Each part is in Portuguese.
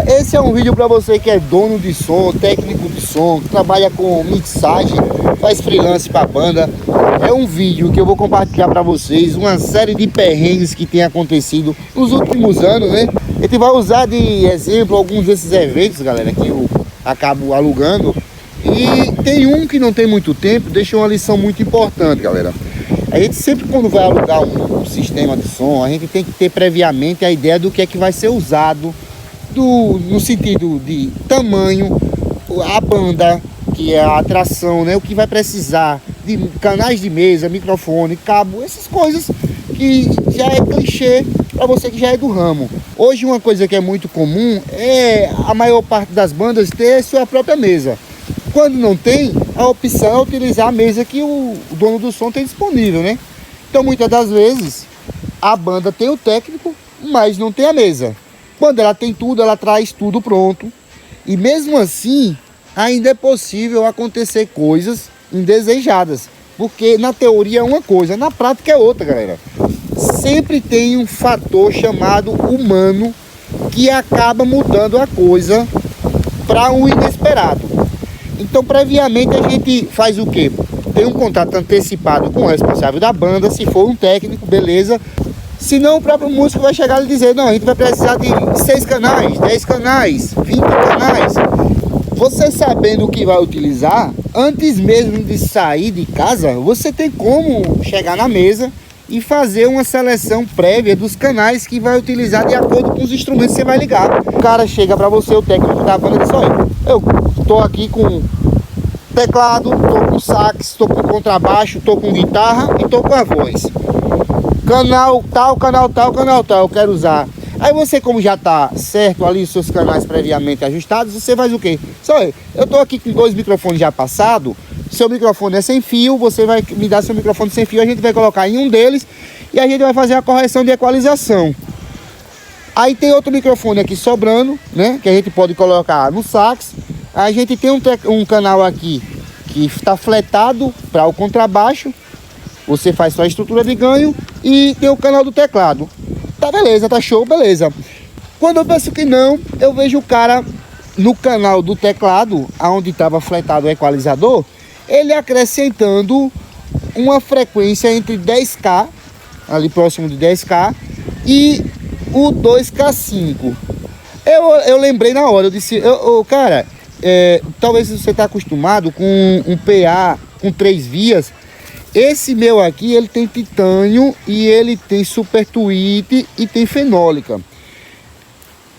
Esse é um vídeo para você que é dono de som, técnico de som, trabalha com mixagem, faz freelance para banda. É um vídeo que eu vou compartilhar para vocês uma série de perrengues que tem acontecido nos últimos anos, né? A gente vai usar de exemplo alguns desses eventos, galera, que eu acabo alugando. E tem um que não tem muito tempo, deixa uma lição muito importante, galera. A gente sempre, quando vai alugar um sistema de som, a gente tem que ter previamente a ideia do que é que vai ser usado, no sentido de tamanho, a banda, que é a atração, né? O que vai precisar de canais de mesa, microfone, cabo, essas coisas que já é clichê para você que já é do ramo. Hoje uma coisa que é muito comum é a maior parte das bandas ter sua própria mesa. Quando não tem, a opção é utilizar a mesa que o dono do som tem disponível, né? Então muitas das vezes a banda tem o técnico, mas não tem a mesa. Quando ela tem tudo, ela traz tudo pronto. E mesmo assim, ainda é possível acontecer coisas indesejadas. Porque na teoria é uma coisa, na prática é outra, galera. Sempre tem um fator chamado humano que acaba mudando a coisa para um inesperado. Então, previamente, a gente faz o quê? Tem um contato antecipado com o responsável da banda, se for um técnico, beleza. Se não, o próprio músico vai chegar e dizer, não, a gente vai precisar de 6 canais, 10 canais, 20 canais. Você sabendo o que vai utilizar, antes mesmo de sair de casa, você tem como chegar na mesa e fazer uma seleção prévia dos canais que vai utilizar de acordo com os instrumentos que você vai ligar. O cara chega para você, o técnico da banda, diz, olha, eu tô aqui com teclado, tô com sax, tô com contrabaixo, tô com guitarra e tô com a voz. Canal tal, canal tal, canal tal, eu quero usar. Aí você, como já tá certo ali os seus canais previamente ajustados, você faz o quê? Só eu tô aqui com 2 microfones já passados, seu microfone é sem fio, você vai me dar seu microfone sem fio, a gente vai colocar em um deles e a gente vai fazer a correção de equalização. Aí tem outro microfone aqui sobrando, né, que a gente pode colocar no sax. A gente tem um canal aqui que está fletado para o contrabaixo. Você faz sua estrutura de ganho e tem o canal do teclado. Tá beleza, tá show, beleza. Quando eu penso que não, eu vejo o cara no canal do teclado, onde estava fletado o equalizador, ele acrescentando uma frequência entre 10K, ali próximo de 10K, e o 2K5. Eu lembrei na hora, eu disse, cara, talvez você está acostumado com um PA com 3 vias. Esse meu aqui, ele tem titânio e ele tem super tweet e tem fenólica.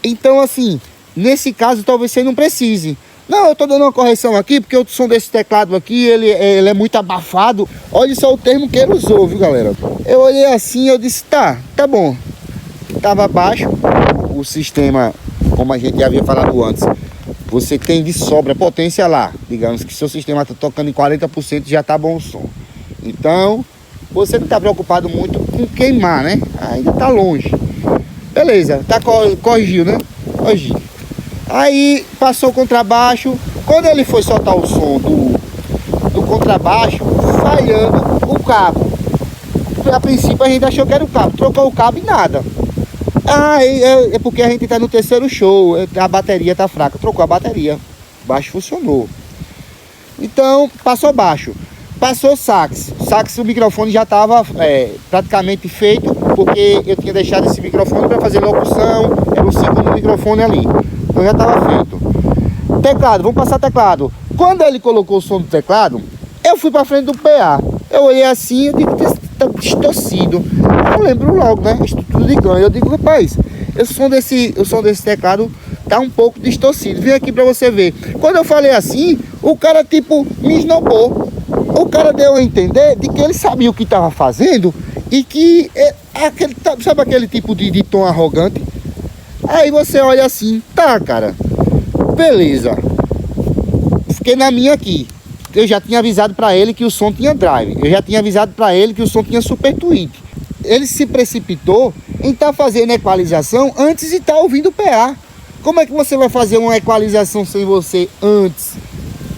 Então, assim, nesse caso, talvez você não precise. Não, eu tô dando uma correção aqui, porque o som desse teclado aqui, ele é muito abafado. Olha só o termo que ele usou, viu, galera? Eu olhei assim, eu disse, tá bom. Tava baixo, o sistema, como a gente já havia falado antes, você tem de sobra potência lá. Digamos que seu sistema tá tocando em 40%, já tá bom o som. Então, você não está preocupado muito com queimar, né? Ainda está longe. Beleza, corrigiu, né? Corrigiu. Aí, passou o contrabaixo. Quando ele foi soltar o som do contrabaixo, falhando o cabo. A princípio, a gente achou que era o cabo. Trocou o cabo e nada. É porque a gente está no terceiro show. A bateria está fraca. Trocou a bateria. Baixo funcionou. Então, passou baixo. Passou sax. Sax, o microfone já estava praticamente feito, porque eu tinha deixado esse microfone para fazer locução, era o segundo microfone ali. Então já estava feito. Teclado, vamos passar teclado. Quando ele colocou o som do teclado, eu fui para frente do PA. Eu olhei assim, eu digo, tá distorcido. Eu lembro logo, né? Estrutura de ganho. Eu digo, rapaz, o som desse teclado tá um pouco distorcido. Vem aqui para você ver. Quando eu falei assim, o cara tipo me esnobou. O cara deu a entender de que ele sabia o que estava fazendo e que sabe aquele tipo de tom arrogante? Aí você olha assim, tá, cara, beleza. Fiquei na minha aqui. Eu já tinha avisado para ele que o som tinha drive. Eu já tinha avisado para ele que o som tinha super tweet. Ele se precipitou em estar fazendo equalização antes de estar ouvindo o PA. Como é que você vai fazer uma equalização sem você antes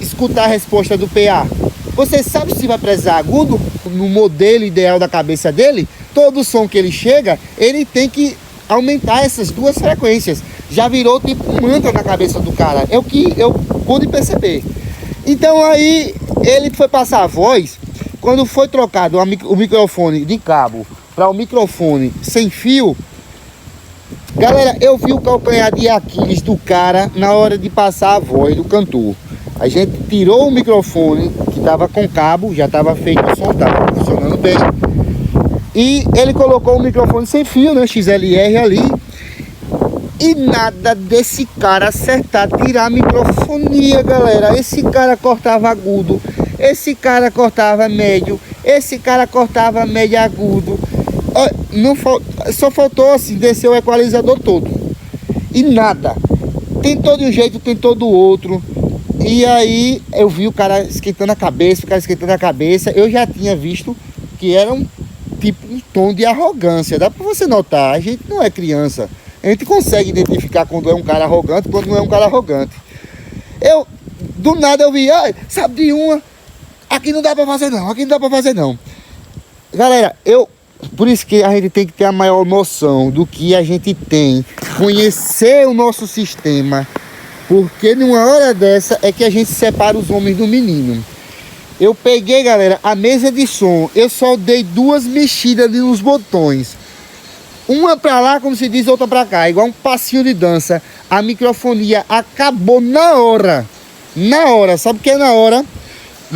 escutar a resposta do PA? Você sabe se vai precisar agudo? No modelo ideal da cabeça dele, todo som que ele chega, ele tem que aumentar essas 2 frequências. já virou tipo um mantra na cabeça do cara. É o que eu pude perceber. Então aí ele foi passar a voz. Quando foi trocado o microfone de cabo para o microfone sem fio, galera, eu vi o calcanhar de Aquiles do cara na hora de passar a voz do cantor. A gente tirou o microfone que estava com cabo, já estava feito o som, estava funcionando bem. E ele colocou o microfone sem fio, né, XLR ali. E nada desse cara acertar, tirar a microfonia, galera. Esse cara cortava agudo, esse cara cortava médio, esse cara cortava médio agudo. Não, só faltou assim, descer o equalizador todo. E nada. Tentou de um jeito, tentou do outro. E aí eu vi o cara esquentando a cabeça, Eu já tinha visto que era um tom de arrogância. Dá pra você notar, a gente não é criança. A gente consegue identificar quando é um cara arrogante, quando não é um cara arrogante. Do nada eu vi, sabe de uma, aqui não dá pra fazer não, aqui não dá pra fazer não. Galera, por isso que a gente tem que ter a maior noção do que a gente tem, conhecer o nosso sistema, porque numa hora dessa é que a gente separa os homens do menino. Eu peguei, galera, a mesa de som, eu só dei 2 mexidas ali nos botões. Uma pra lá, como se diz, outra pra cá, igual um passinho de dança. A microfonia acabou na hora. Na hora, sabe o que é na hora?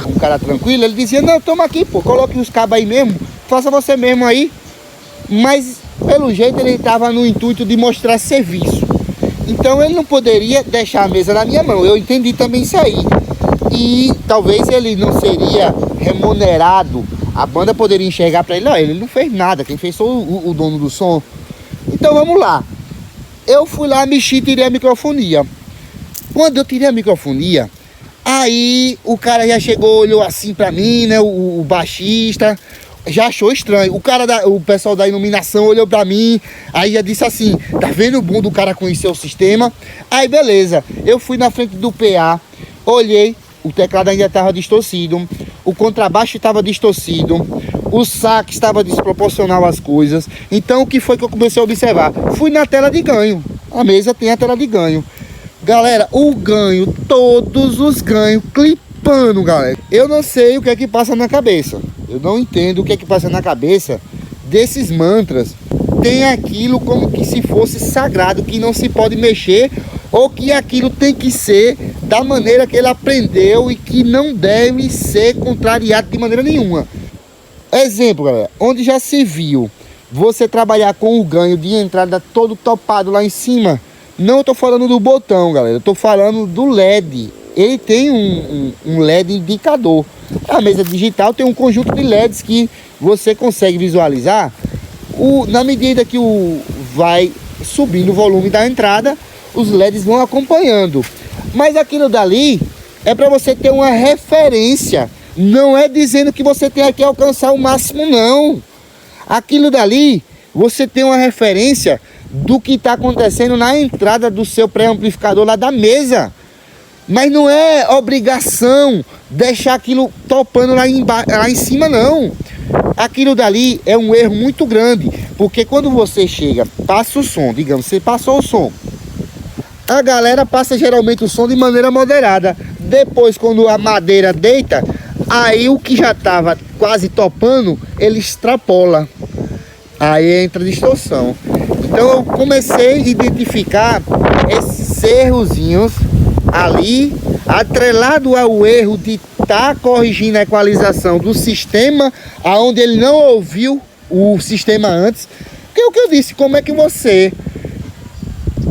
Um cara tranquilo, ele dizia, não, toma aqui, pô, coloque os cabos aí mesmo, faça você mesmo aí. Mas, pelo jeito, ele estava no intuito de mostrar serviço. Então, ele não poderia deixar a mesa na minha mão. Eu entendi também isso aí. E talvez ele não seria remunerado. A banda poderia enxergar para ele, ele não fez nada, quem fez foi o dono do som. Então vamos lá. Eu fui lá, mexi, tirei a microfonia. Quando eu tirei a microfonia, aí o cara já chegou, olhou assim para mim, né, o baixista, já achou estranho. O pessoal da iluminação olhou para mim, aí já disse assim, tá vendo o bom do cara conhecer o sistema? Aí beleza, eu fui na frente do PA, olhei, o teclado ainda estava distorcido, o contrabaixo estava distorcido, o sax estava desproporcional às coisas. Então o que foi que eu comecei a observar? Fui na tela de ganho, a mesa tem a tela de ganho. Galera, o ganho, todos os ganhos clipando, galera. Eu não sei o que é que passa na cabeça, eu não entendo o que é que passa na cabeça desses mantras. Tem aquilo como que se fosse sagrado, que não se pode mexer, ou que aquilo tem que ser da maneira que ele aprendeu e que não deve ser contrariado de maneira nenhuma. Exemplo, galera, onde já se viu você trabalhar com o ganho de entrada todo topado lá em cima. Não estou falando do botão, galera, estou falando do LED. Ele tem um LED indicador. A mesa digital tem um conjunto de LEDs que você consegue visualizar na medida que vai subindo o volume da entrada, os LEDs vão acompanhando. Mas aquilo dali é para você ter uma referência. Não é dizendo que você tem que alcançar o máximo, não. Aquilo dali, você tem uma referência do que está acontecendo na entrada do seu pré-amplificador lá da mesa. Mas não é obrigação deixar aquilo topando lá em cima, não. Aquilo dali é um erro muito grande. Porque quando você chega, passa o som, digamos, você passou o som, a galera passa geralmente o som de maneira moderada. Depois, quando a madeira deita, aí o que já estava quase topando, ele extrapola. Aí entra a distorção. Então eu comecei a identificar esses errozinhos ali, atrelado ao erro de estar corrigindo a equalização do sistema, aonde ele não ouviu o sistema antes. Que é o que eu disse, como é que você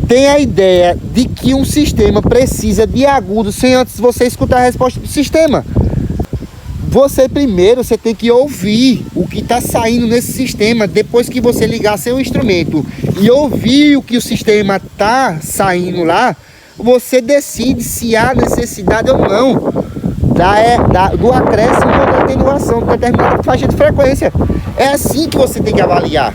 tem a ideia de que um sistema precisa de agudo sem antes você escutar a resposta do sistema? Você primeiro tem que ouvir o que está saindo nesse sistema. Depois que você ligar seu instrumento e ouvir o que o sistema está saindo lá, você decide se há necessidade ou não do acréscimo ou da atenuação de determinada faixa de frequência. É assim que você tem que avaliar.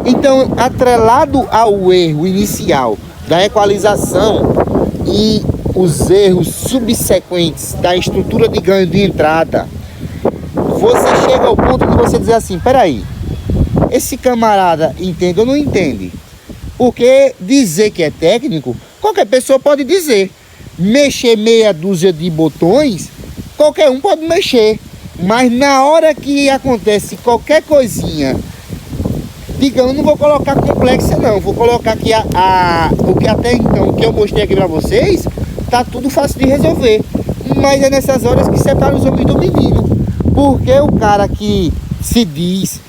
Então, atrelado ao erro inicial da equalização e os erros subsequentes da estrutura de ganho de entrada, você chega ao ponto de você dizer assim, peraí, esse camarada entende ou não entende? Porque dizer que é técnico, qualquer pessoa pode dizer. Mexer meia dúzia de botões, qualquer um pode mexer. Mas na hora que acontece qualquer coisinha, digamos, não vou colocar complexa não, vou colocar aqui o que até então, o que eu mostrei aqui pra vocês, tá tudo fácil de resolver. Mas é nessas horas que separa os homens do menino. Porque o cara que se diz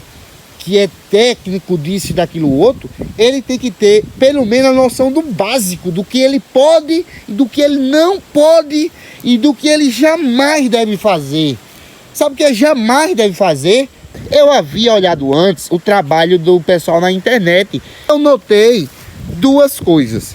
que é técnico disso e daquilo outro, ele tem que ter pelo menos a noção do básico, do que ele pode, do que ele não pode e do que ele jamais deve fazer. Sabe o que ele jamais deve fazer? Eu havia olhado antes o trabalho do pessoal na internet. Eu notei duas coisas.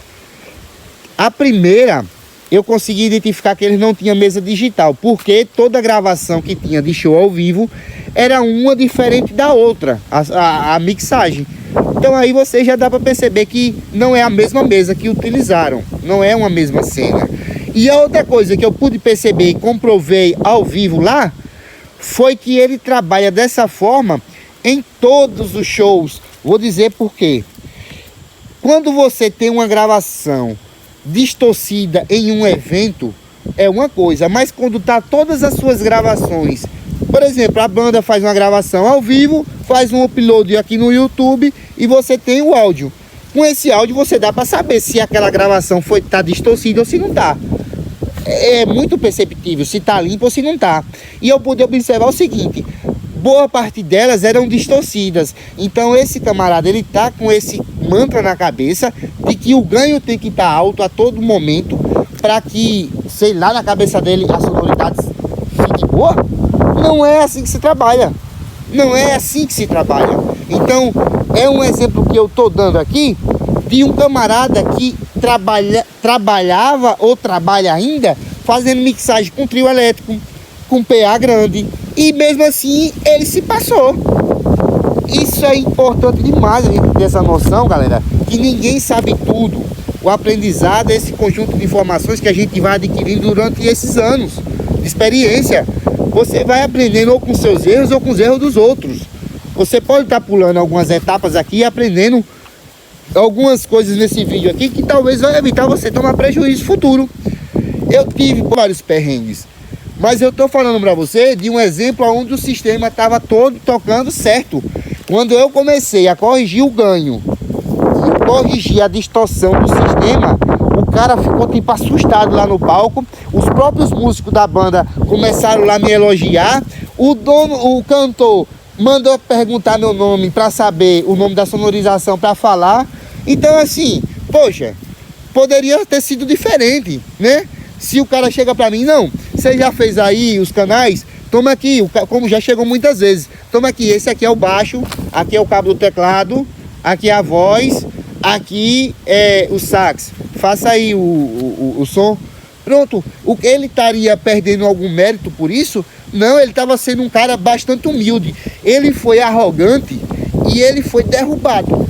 A primeira, eu consegui identificar que eles não tinham mesa digital, porque toda gravação que tinha de show ao vivo era uma diferente da outra, a mixagem. Então aí você já dá para perceber que não é a mesma mesa que utilizaram, não é uma mesma cena. E a outra coisa que eu pude perceber e comprovei ao vivo lá, foi que ele trabalha dessa forma em todos os shows. Vou dizer por quê. Quando você tem uma gravação distorcida em um evento, é uma coisa, mas quando tá todas as suas gravações, por exemplo, a banda faz uma gravação ao vivo, faz um upload aqui no YouTube e você tem o áudio. Com esse áudio você dá para saber se aquela gravação tá distorcida ou se não tá. É muito perceptível se tá limpo ou se não tá. E eu pude observar o seguinte: boa parte delas eram distorcidas. Então esse camarada, ele tá com esse mantra na cabeça de que o ganho tem que estar alto a todo momento para que, sei lá, na cabeça dele a sonoridade fique boa. Não é assim que se trabalha. Não é assim que se trabalha. Então é um exemplo que eu tô dando aqui de um camarada que trabalhava ou trabalha ainda fazendo mixagem com trio elétrico, com PA grande, e mesmo assim ele se passou. Isso é importante demais a gente ter essa noção, galera, que ninguém sabe tudo. O aprendizado é esse conjunto de informações que a gente vai adquirindo durante esses anos de experiência. Você vai aprendendo ou com seus erros ou com os erros dos outros. Você pode estar pulando algumas etapas aqui e aprendendo algumas coisas nesse vídeo aqui que talvez vai evitar você tomar prejuízo futuro. Eu tive vários perrengues, mas eu tô falando para você de um exemplo onde o sistema estava todo tocando certo. Quando eu comecei a corrigir o ganho e corrigir a distorção do sistema, o cara ficou tipo assustado lá no palco. Os próprios músicos da banda começaram lá a me elogiar. O cantor mandou perguntar meu nome para saber o nome da sonorização para falar. Então assim, poxa, poderia ter sido diferente, né? Se o cara chega para mim, não, você já fez aí os canais? Toma aqui, como já chegou muitas vezes, toma aqui, esse aqui é o baixo, aqui é o cabo do teclado, aqui é a voz, aqui é o sax, faça aí o som. Pronto, ele estaria perdendo algum mérito por isso? Não, ele estava sendo um cara bastante humilde. Ele foi arrogante e ele foi derrubado.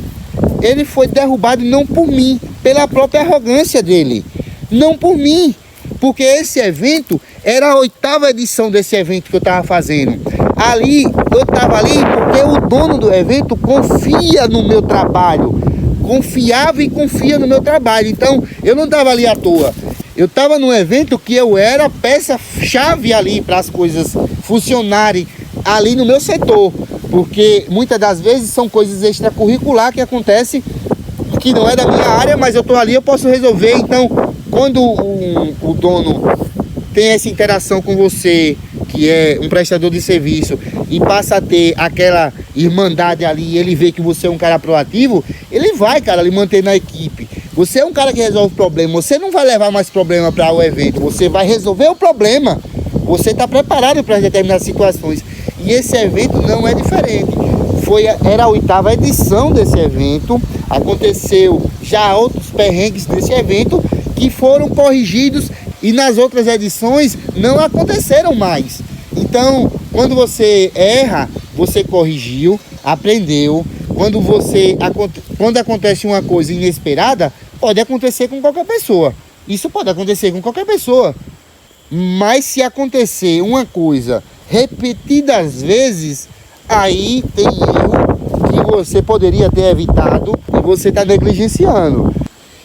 Ele foi derrubado não por mim, pela própria arrogância dele. Não por mim, porque esse evento era a 8ª edição desse evento que eu estava fazendo. Ali, eu estava ali porque o dono do evento confia no meu trabalho. Confiava e confia no meu trabalho. Então, eu não estava ali à toa. Eu estava num evento que eu era peça-chave ali para as coisas funcionarem ali no meu setor. Porque muitas das vezes são coisas extracurricular que acontecem que não é da minha área, mas eu estou ali, eu posso resolver. Então, quando o dono tem essa interação com você, que é um prestador de serviço, e passa a ter aquela irmandade ali, ele vê que você é um cara proativo, ele vai, cara, lhe manter na equipe. Você é um cara que resolve problema, você não vai levar mais problema para o evento, você vai resolver o problema. Você está preparado para determinadas situações. E esse evento não é diferente. Era a 8ª edição desse evento, aconteceu já outros perrengues desse evento que foram corrigidos e nas outras edições não aconteceram mais. Então, quando você erra, você corrigiu, aprendeu. Quando acontece uma coisa inesperada, pode acontecer com qualquer pessoa. Isso pode acontecer com qualquer pessoa. Mas se acontecer uma coisa repetidas vezes, aí tem erro que você poderia ter evitado e você está negligenciando.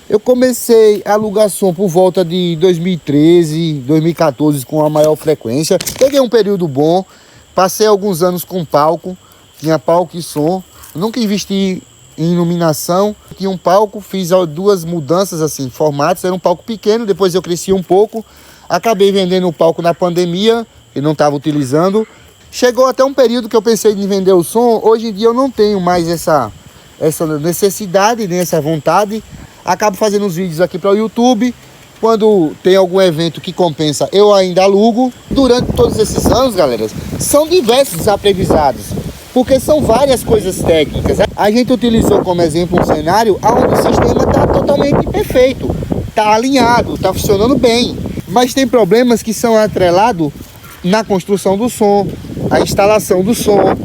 Eu comecei a alugar som por volta de 2013, 2014 com a maior frequência. Peguei um período bom, passei alguns anos com palco, tinha palco e som. Nunca investi em iluminação, tinha um palco, fiz duas mudanças assim, formatos, era um palco pequeno, depois eu cresci um pouco, acabei vendendo o palco na pandemia, e não estava utilizando. Chegou até um período que eu pensei em vender o som, hoje em dia eu não tenho mais essa necessidade, nem essa vontade. Acabo fazendo os vídeos aqui para o YouTube. Quando tem algum evento que compensa, eu ainda alugo. Durante todos esses anos, galera, são diversos aprendizados, porque são várias coisas técnicas. A gente utilizou como exemplo um cenário onde o sistema está totalmente perfeito, está alinhado, está funcionando bem. Mas tem problemas que são atrelados na construção do som, a instalação do som,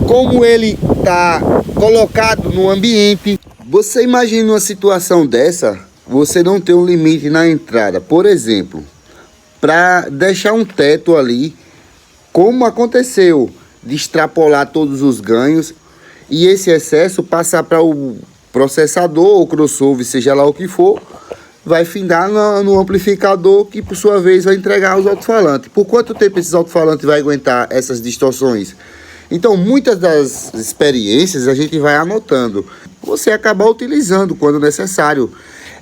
como ele está colocado no ambiente. Você imagina uma situação dessa, você não ter um limite na entrada, por exemplo, para deixar um teto ali, como aconteceu, de extrapolar todos os ganhos e esse excesso passar para o processador ou crossover, seja lá o que for, vai findar no amplificador, que por sua vez vai entregar os alto-falantes. Por quanto tempo esses alto-falantes vai aguentar essas distorções? Então, muitas das experiências a gente vai anotando. Você acabar utilizando quando necessário.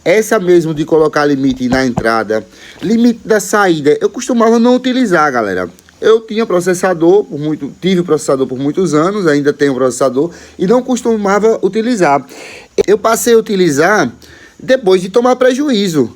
Essa mesmo de colocar limite na entrada, limite da saída, eu costumava não utilizar, galera. Eu tinha processador, tive processador por muitos anos, ainda tenho processador, e não costumava utilizar. Eu passei a utilizar depois de tomar prejuízo.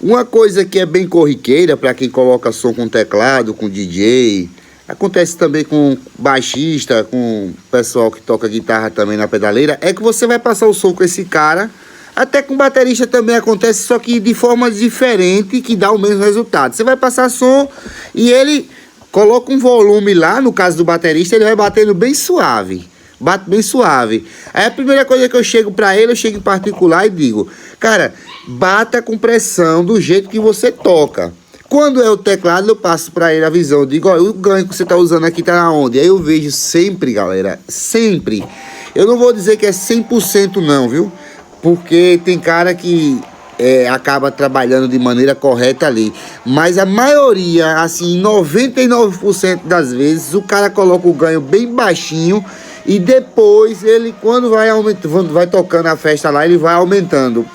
Uma coisa que é bem corriqueira para quem coloca som com teclado, com DJ, acontece também com baixista, com pessoal que toca guitarra também na pedaleira, é que você vai passar o som com esse cara. Até com baterista também acontece, só que de forma diferente, que dá o mesmo resultado. Você vai passar som e ele coloca um volume lá, no caso do baterista, ele vai batendo bem suave. Bate bem suave. Aí a primeira coisa que eu chego pra ele, eu chego em particular e digo: cara, bata com pressão do jeito que você toca. Quando é o teclado, eu passo para ele a visão. Eu digo: ó, o ganho que você tá usando aqui tá onde? Aí eu vejo sempre, galera, sempre. Eu não vou dizer que é 100% não, viu? Porque tem cara que acaba trabalhando de maneira correta ali. Mas a maioria, assim, 99% das vezes, o cara coloca o ganho bem baixinho. E depois ele, quando vai tocando a festa lá, ele vai aumentando.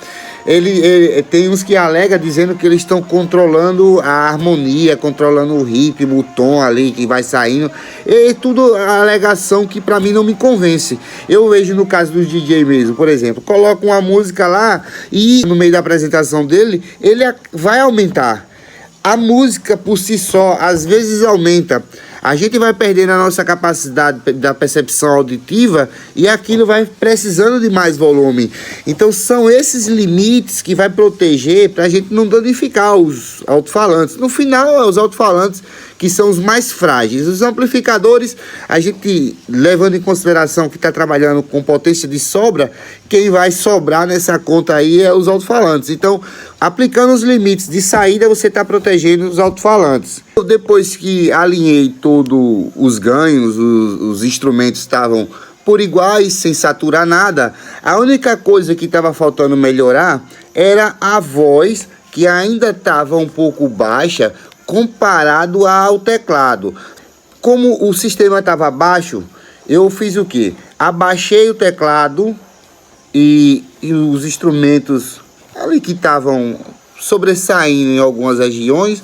Ele tem uns que alega dizendo que eles estão controlando a harmonia, controlando o ritmo, o tom ali que vai saindo. E tudo a alegação que para mim não me convence. Eu vejo no caso dos DJ mesmo, por exemplo, coloca uma música lá e no meio da apresentação dele, ele vai aumentar. A música por si só, às vezes aumenta. A gente vai perdendo a nossa capacidade da percepção auditiva e aquilo vai precisando de mais volume. Então são esses limites que vai proteger para a gente não danificar os alto-falantes. No final, é os alto-falantes que são os mais frágeis. Os amplificadores, a gente levando em consideração que está trabalhando com potência de sobra, quem vai sobrar nessa conta aí é os alto-falantes. Então, aplicando os limites de saída, você está protegendo os alto-falantes. Depois que alinhei todos os ganhos, os instrumentos estavam por iguais, sem saturar nada, a única coisa que estava faltando melhorar era a voz, que ainda estava um pouco baixa comparado ao teclado. Como o sistema estava baixo, eu fiz o que? Abaixei o teclado e os instrumentos ali que estavam sobressaindo em algumas regiões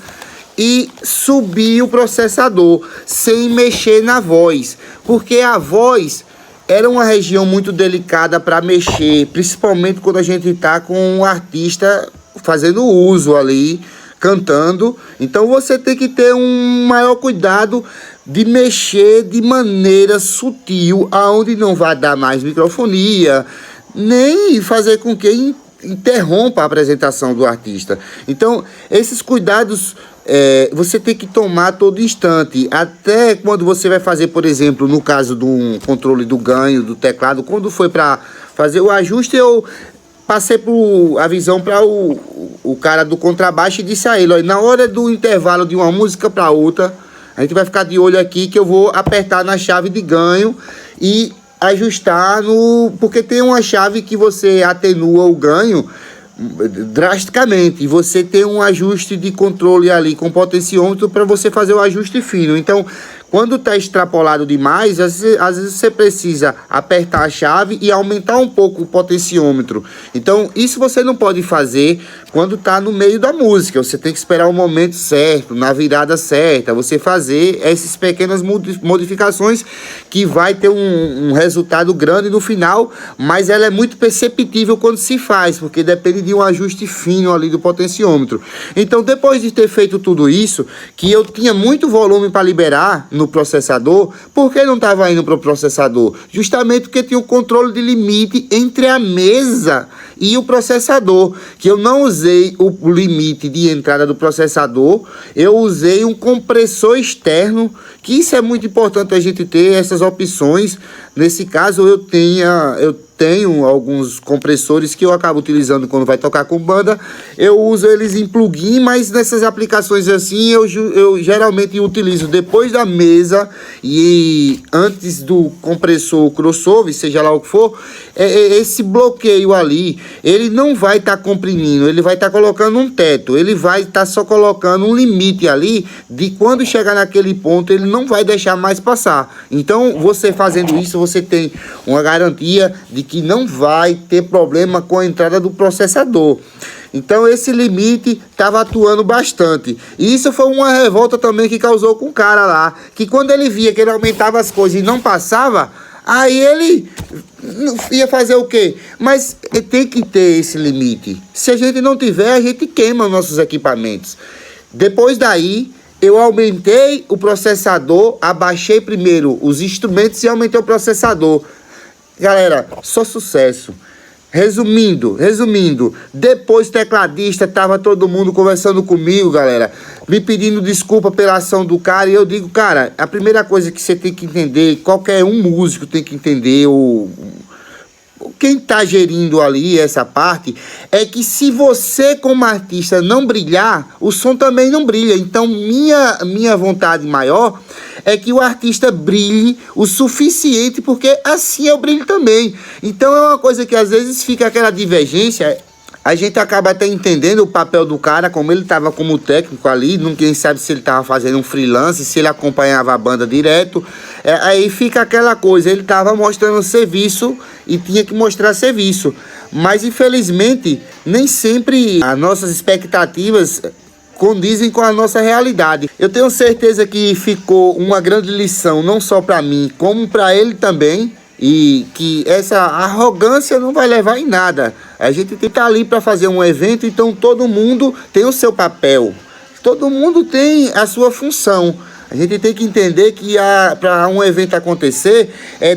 e subi o processador sem mexer na voz, porque a voz era uma região muito delicada para mexer, principalmente quando a gente está com um artista fazendo uso ali, cantando. Então você tem que ter um maior cuidado de mexer de maneira sutil, aonde não vai dar mais microfonia, nem fazer com que interrompa a apresentação do artista. Então esses cuidados você tem que tomar a todo instante, até quando você vai fazer, por exemplo, no caso do controle do ganho do teclado, quando foi para fazer o ajuste, eu passei a visão para o cara do contrabaixo e disse a ele: olha, na hora do intervalo de uma música para outra, a gente vai ficar de olho aqui que eu vou apertar na chave de ganho e ajustar no... Porque tem uma chave que você atenua o ganho drasticamente, e você tem um ajuste de controle ali com potenciômetro para você fazer o ajuste fino. Então, quando está extrapolado demais, às vezes você precisa apertar a chave e aumentar um pouco o potenciômetro. Então, isso você não pode fazer quando está no meio da música. Você tem que esperar o momento certo, na virada certa, você fazer essas pequenas modificações que vai ter um resultado grande no final, mas ela é muito perceptível quando se faz, porque depende de um ajuste fino ali do potenciômetro. Então, depois de ter feito tudo isso, que eu tinha muito volume para liberar no processador, por que não estava indo para o processador? Justamente porque tinha um controle de limite entre a mesa e o processador, que eu não usei o limite de entrada do processador, eu usei um compressor externo, que isso é muito importante a gente ter essas opções. Nesse caso eu tenho alguns compressores que eu acabo utilizando quando vai tocar com banda. Eu uso eles em plugin, mas nessas aplicações assim eu geralmente utilizo depois da mesa e antes do compressor crossover, seja lá o que for. Esse bloqueio ali, ele não vai estar comprimindo, ele vai estar colocando um teto, ele vai estar só colocando um limite ali de quando chegar naquele ponto ele não vai deixar mais passar. Então você fazendo isso, você tem uma garantia de que não vai ter problema com a entrada do processador. Então esse limite estava atuando bastante. E isso foi uma revolta também que causou com o cara lá, que quando ele via que ele aumentava as coisas e não passava, aí ele ia fazer o quê? Mas tem que ter esse limite. Se a gente não tiver, a gente queima nossos equipamentos. Depois daí, eu aumentei o processador, abaixei primeiro os instrumentos e aumentei o processador. Galera, só sucesso. Resumindo, depois tecladista, tava todo mundo conversando comigo, galera, me pedindo desculpa pela ação do cara, e eu digo, cara, a primeira coisa que você tem que entender, qualquer um músico tem que entender, quem tá gerindo ali essa parte, é que se você como artista não brilhar, o som também não brilha. Então minha vontade maior é que o artista brilhe o suficiente, porque assim eu brilho também. Então é uma coisa que às vezes fica aquela divergência. A gente acaba até entendendo o papel do cara, como ele estava como técnico ali, ninguém sabe se ele estava fazendo um freelance, se ele acompanhava a banda direto. Aí fica aquela coisa, ele estava mostrando serviço e tinha que mostrar serviço. Mas infelizmente, nem sempre as nossas expectativas condizem com a nossa realidade. Eu tenho certeza que ficou uma grande lição, não só para mim, como para ele também. E que essa arrogância não vai levar em nada. A gente tem que estar ali para fazer um evento, então todo mundo tem o seu papel, todo mundo tem a sua função. A gente tem que entender que para um evento acontecer,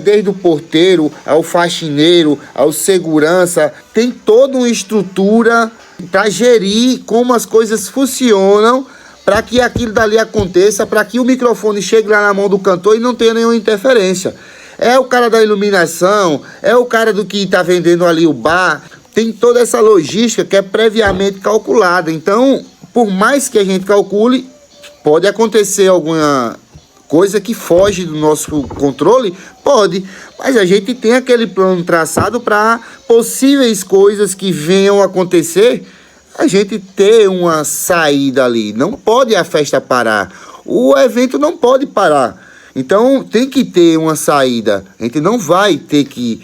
desde o porteiro ao faxineiro, ao segurança, tem toda uma estrutura para gerir como as coisas funcionam, para que aquilo dali aconteça, para que o microfone chegue lá na mão do cantor e não tenha nenhuma interferência. É o cara da iluminação, é o cara do que está vendendo ali o bar. Tem toda essa logística que é previamente calculada. Então, por mais que a gente calcule, pode acontecer alguma coisa que foge do nosso controle? Pode. Mas a gente tem aquele plano traçado para possíveis coisas que venham a acontecer, a gente ter uma saída ali. Não pode a festa parar. O evento não pode parar. Então tem que ter uma saída. A gente não vai ter que...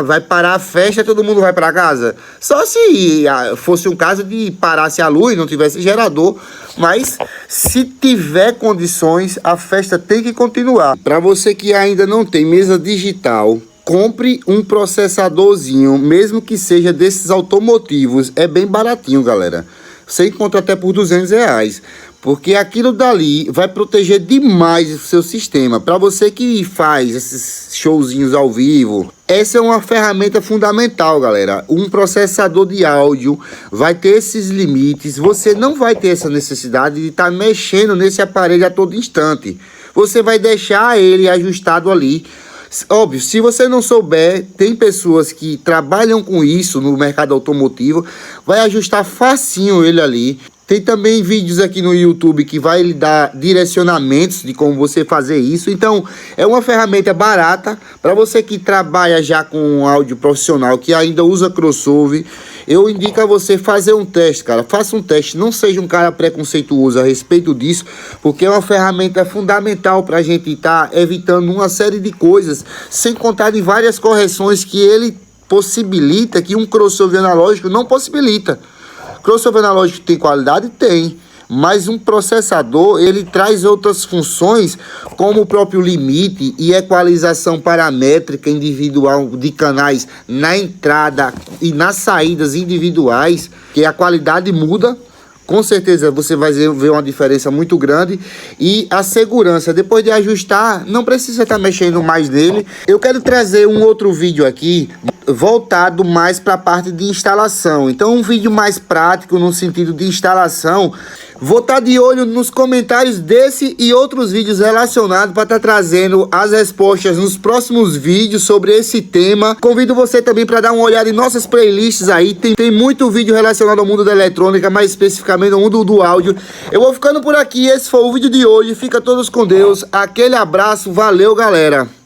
vai parar a festa, todo mundo vai para casa. Só se fosse um caso de parasse a luz, não tivesse gerador. Mas se tiver condições, a festa tem que continuar. Para você que ainda não tem mesa digital, compre um processadorzinho, mesmo que seja desses automotivos. É bem baratinho, galera. Você encontra até por R$200. Porque aquilo dali vai proteger demais o seu sistema. Para você que faz esses showzinhos ao vivo, essa é uma ferramenta fundamental, galera. Um processador de áudio vai ter esses limites. Você não vai ter essa necessidade de estar mexendo nesse aparelho a todo instante. Você vai deixar ele ajustado ali. Óbvio, se você não souber, tem pessoas que trabalham com isso no mercado automotivo, vai ajustar facinho ele ali. Tem também vídeos aqui no YouTube que vai lhe dar direcionamentos de como você fazer isso. Então, é uma ferramenta barata para você que trabalha já com áudio profissional, que ainda usa crossover. Eu indico a você fazer um teste, cara. Faça um teste, não seja um cara preconceituoso a respeito disso, porque é uma ferramenta fundamental para a gente estar evitando uma série de coisas, sem contar de várias correções que ele possibilita, que um crossover analógico não possibilita. Crossover analógico tem qualidade? Tem. Mas um processador, ele traz outras funções, como o próprio limite e equalização paramétrica individual de canais na entrada e nas saídas individuais, que a qualidade muda. Com certeza você vai ver uma diferença muito grande. E a segurança, depois de ajustar, não precisa estar mexendo mais nele. Eu quero trazer um outro vídeo aqui voltado mais para a parte de instalação. Então, um vídeo mais prático no sentido de instalação. Vou estar de olho nos comentários desse e outros vídeos relacionados para estar trazendo as respostas nos próximos vídeos sobre esse tema. Convido você também para dar uma olhada em nossas playlists aí. Tem muito vídeo relacionado ao mundo da eletrônica, mais especificamente ao mundo do áudio. Eu vou ficando por aqui. Esse foi o vídeo de hoje. Fica todos com Deus. Aquele abraço. Valeu, galera.